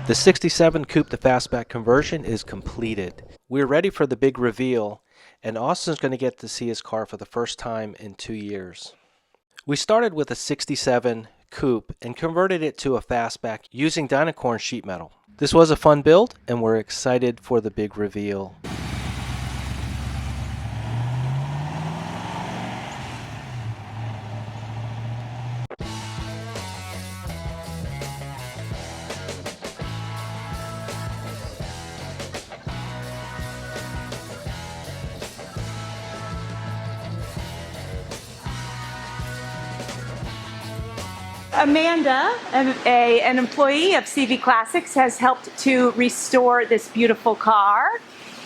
The 67 Coupe to Fastback conversion is completed. We're ready for the big reveal, and Austin's going to get to see his car for the first time in 2 years. We started with a 67 Coupe and converted it to a Fastback using Dynacorn sheet metal. This was a fun build, and we're excited for the big reveal. Amanda, an employee of CV Classics, has helped to restore this beautiful car.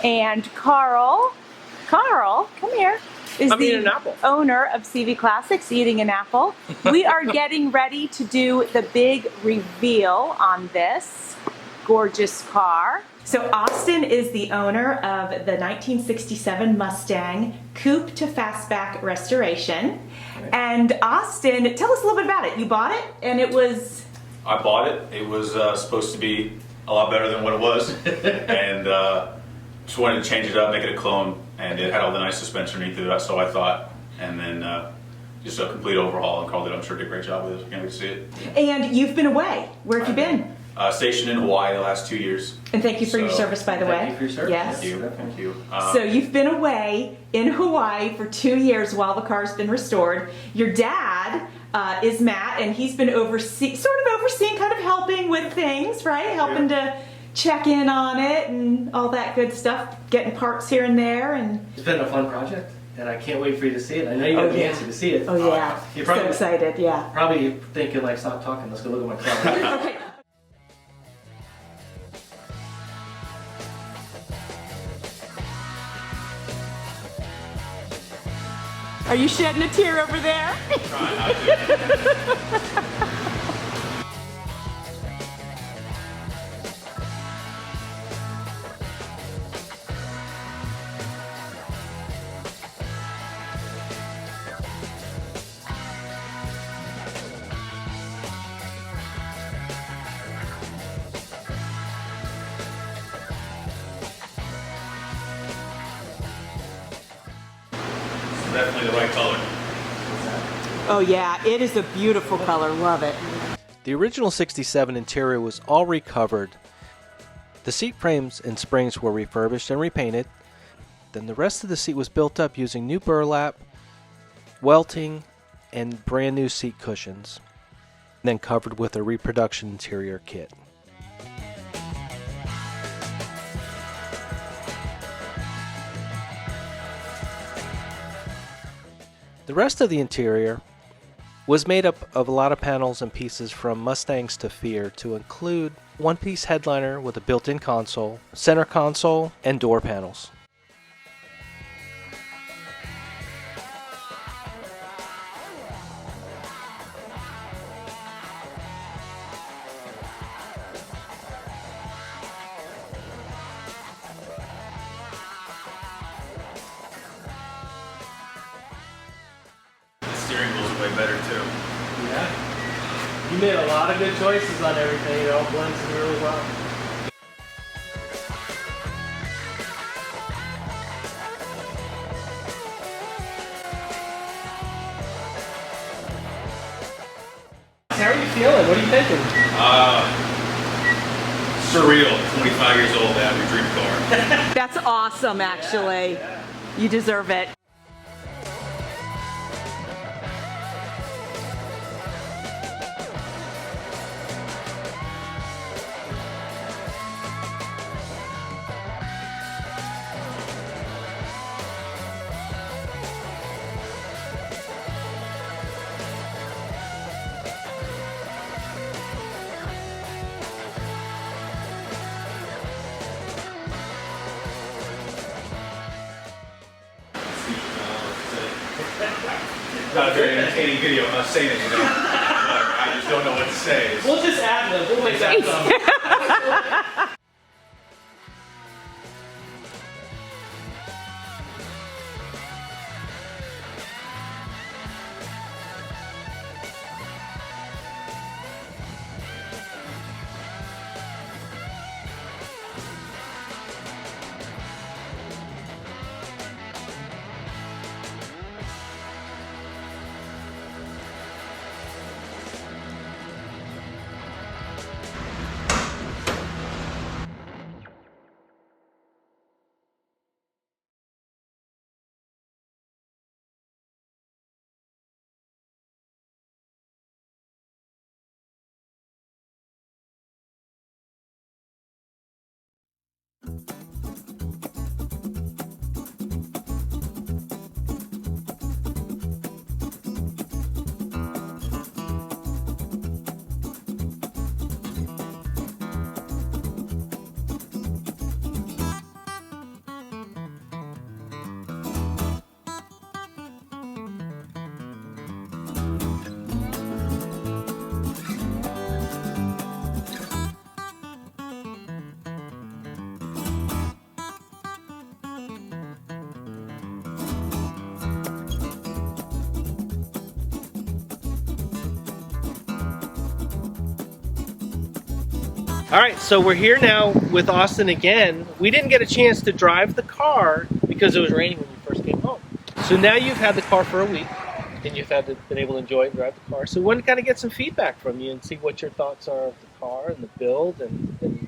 And Carl, come here, is the owner of CV Classics, eating an apple. We are getting ready to do the big reveal on this gorgeous car. So Austin is the owner of the 1967 Mustang Coupe to Fastback restoration. And Austin, tell us a little bit about it. You bought it, and it was... I bought it. It was supposed to be a lot better than what it was. And just wanted to change it up, make it a clone. And it had all the nice suspension underneath it, so I thought. And then just a complete overhaul, and Carl did, I'm sure, did a great job with it. Can't wait to see it. And you've been away. Where have you been? Stationed in Hawaii the last 2 years. And thank you for your service, by the way. Thank you for your service. Yes. Thank you. So you've been away in Hawaii for 2 years while the car's been restored. Your dad is Matt, and he's been overseeing, kind of helping with things, right? Helping to check in on it and all that good stuff, getting parts here and there. And it's been a fun project, and I can't wait for you to see it. I know you got Nancy to see it. Oh yeah, you're probably so excited, yeah. Probably thinking like, stop talking, let's go look at my car. Okay. Are you shedding a tear over there? Try not to. Definitely the right color. Oh yeah, it is a beautiful color. Love it. The original 67 interior was all recovered. The seat frames and springs were refurbished and repainted. Then the rest of the seat was built up using new burlap, welting, and brand new seat cushions. Then covered with a reproduction interior kit. The rest of the interior was made up of a lot of panels and pieces from Mustangs to Fear, to include one-piece headliner with a built-in console, center console, and door panels. Steering wheel's way better too. Yeah. You made a lot of good choices on everything. It all blends in really well. How are you feeling? What are you thinking? Surreal. 25 years old to have your dream car. That's awesome, actually. Yeah. You deserve it. Not a very entertaining video. I'm not saying anything. I just don't know what to say. We'll just add them. We'll make that some. All right, so we're here now with Austin again. We didn't get a chance to drive the car because it was raining when we first came home. So now you've had the car for a week, and you've been able to enjoy and drive the car. So we want to kind of get some feedback from you and see what your thoughts are of the car and the build, and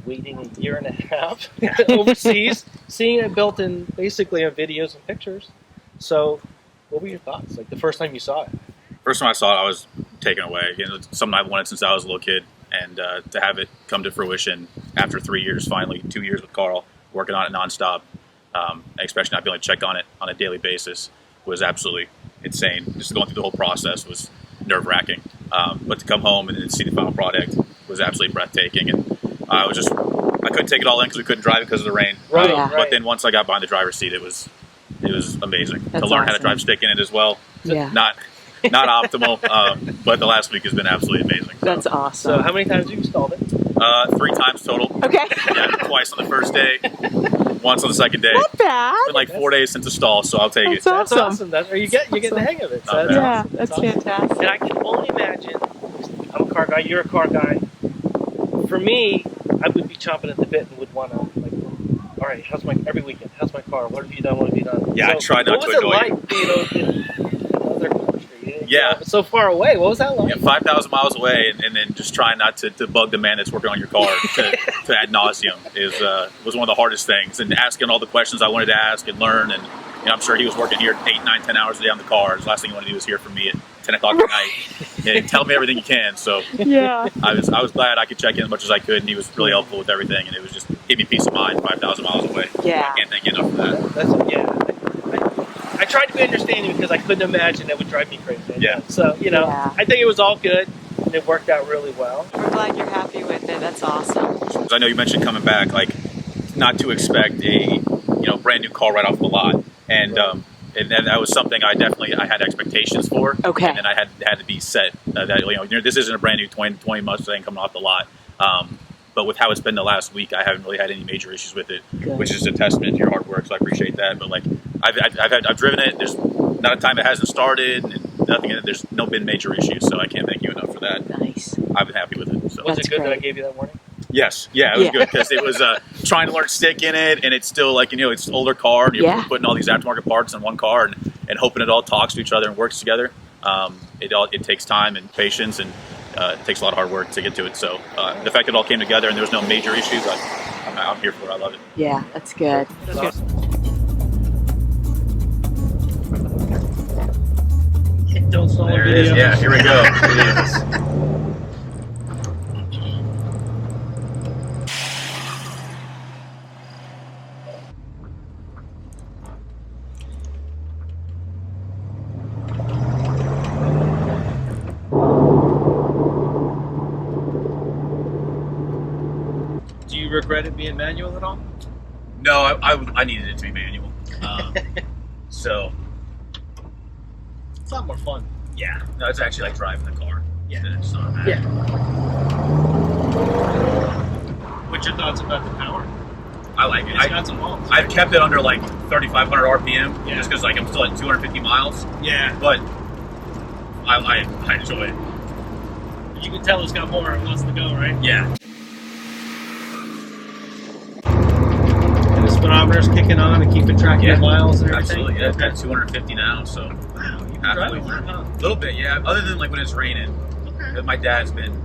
waiting a year and a half overseas, seeing it built in basically on videos and pictures. So what were your thoughts, like the first time you saw it? First time I saw it, I was taken away. Again, it's something I've wanted since I was a little kid. And to have it come to fruition after 3 years, finally 2 years with Carl, working on it nonstop, especially not being able to check on it on a daily basis, was absolutely insane. Just going through the whole process was nerve-wracking. But to come home and see the final product was absolutely breathtaking. And I couldn't take it all in because we couldn't drive it because of the rain. Right, Yeah. But then once I got behind the driver's seat, it was amazing. That's to learn how to awesome. drive stick in it as well. Yeah. Not optimal, but the last week has been absolutely amazing. That's So awesome. how many times have you installed it? 3 times total. Okay. Yeah, twice on the first day, once on the second day. Not bad. It's been like 4 days since install, so I'll take it. That's That's awesome. awesome. You're getting the hang of it. So Not that's bad. Yeah, awesome. that's awesome. fantastic. And I can only imagine, I'm a car guy, you're a car guy. For me, I would be chomping at the bit and would want to, like, all right, every weekend, how's my car? What have you done? What have you done? Yeah, I try not to What annoy was it you. like being in another country? Yeah. So far away. What was that like? Yeah, 5,000 miles away, and then just trying not to bug the man that's working on your car to ad nauseum was one of the hardest things. And asking all the questions I wanted to ask and learn, and I'm sure he was working here 8, 9, 10 hours a day on the car. The last thing he wanted to do was hear from me at 10 o'clock at night. Yeah, tell me everything you can. So Yeah. I was glad I could check in as much as I could, and he was really helpful with everything, and it was just gave me peace of mind 5,000 miles away. Yeah. I can't thank you enough for that. I tried to be understanding because I couldn't imagine that would drive me crazy. Yeah. So, Yeah. I think it was all good, and it worked out really well. We're glad you're happy with it. That's awesome. Because I know you mentioned coming back, like not to expect a brand new car right off the lot, and that was something I had expectations for. Okay. And then I had to be set that this isn't a brand new 2020 Mustang coming off the lot. But with how it's been the last week, I haven't really had any major issues with it, Good. which is a testament to your hard work. So I appreciate that. But like I've driven it. There's not a time it hasn't started, and nothing. There's been major issues. So I can't thank you enough for that. Nice. I've been happy with it. So. Was That's it good that I great. gave you that warning? Yes, yeah, it was Yeah. good because it was trying to learn stick in it, and it's still like it's an older car, and you're Yeah. putting all these aftermarket parts in one car, and hoping it all talks to each other and works together. It takes time and patience, and it takes a lot of hard work to get to it. So the fact it all came together and there was no major issues, I'm here for it. I love it. Yeah, that's good. That's awesome. Don't stall There the it is. video. Yeah, here we go. It is. Do you regret it being manual at all? No, I needed it to be manual. So It's a lot more fun. yeah, no, it's actually like driving the car. Yeah. It's not bad. Yeah. What's your thoughts about the power? I like it. It's got some balls. I've kept it under like 3,500 RPM Yeah. just because like I'm still at 250 miles, Yeah. but I enjoy it. You can tell it's got more. It wants to go, right? Yeah. And the speedometer's kicking on and keeping track of Yeah. your miles and everything. Absolutely. Yeah, it's Okay. got 250 now, so Wow, you can halfway drive a through. lot, huh? A little bit, yeah. Other than like when it's raining, Okay. my dad's been.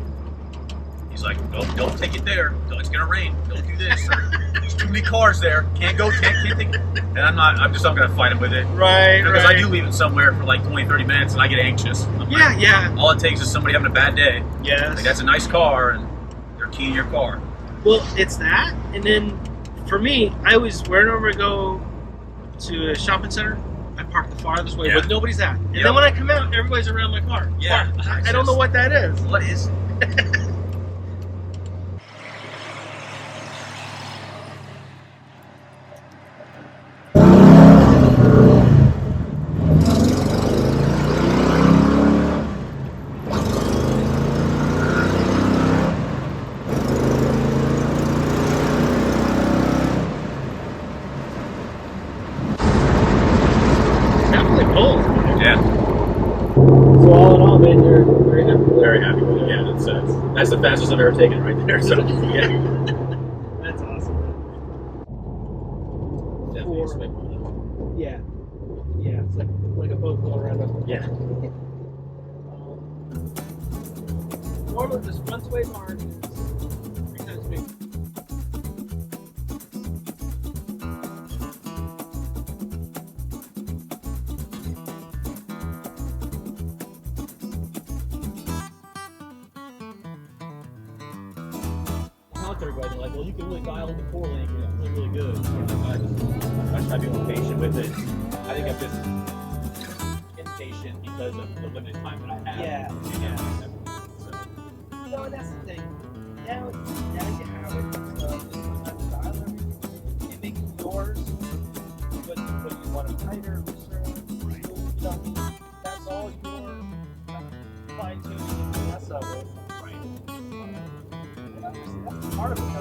He's like, don't take it there. It's gonna rain. Don't do this. There's too many cars there. Can't take it. And I'm not gonna fight him with it. Right, Because I do leave it somewhere for like 20, 30 minutes and I get anxious. I'm like, Yeah, yeah. all it takes is somebody having a bad day. Yes. Like, that's a nice car and they're keying your car. Well, it's that, and then for me, I always, wherever I go to a shopping center, I park the farthest way where nobody's at. And then when I come out, everybody's around my car. Yeah. I don't know what that is. What is? Definitely cold. Yeah. So all in all, man, you're very happy. Very happy with it. Yeah, that's the fastest I've ever taken right there. So yeah, That's awesome. definitely expect more than Yeah. Yeah, it's like a boat going around. yeah. Normally, this front sway bar is 3 times bigger. Talk to everybody, they're like, well, you can really dial in the 4 lane, really, really good. I try to be more patient with it. I think I'm just impatient because of the limited time that I have. Yeah. So, No, that's the thing. Now you have it. So just sometimes dial everything. It makes it yours. But you want it tighter, looser. Right. You know, that's all your fine tuning and the rest of it. right. And obviously, that's part of it.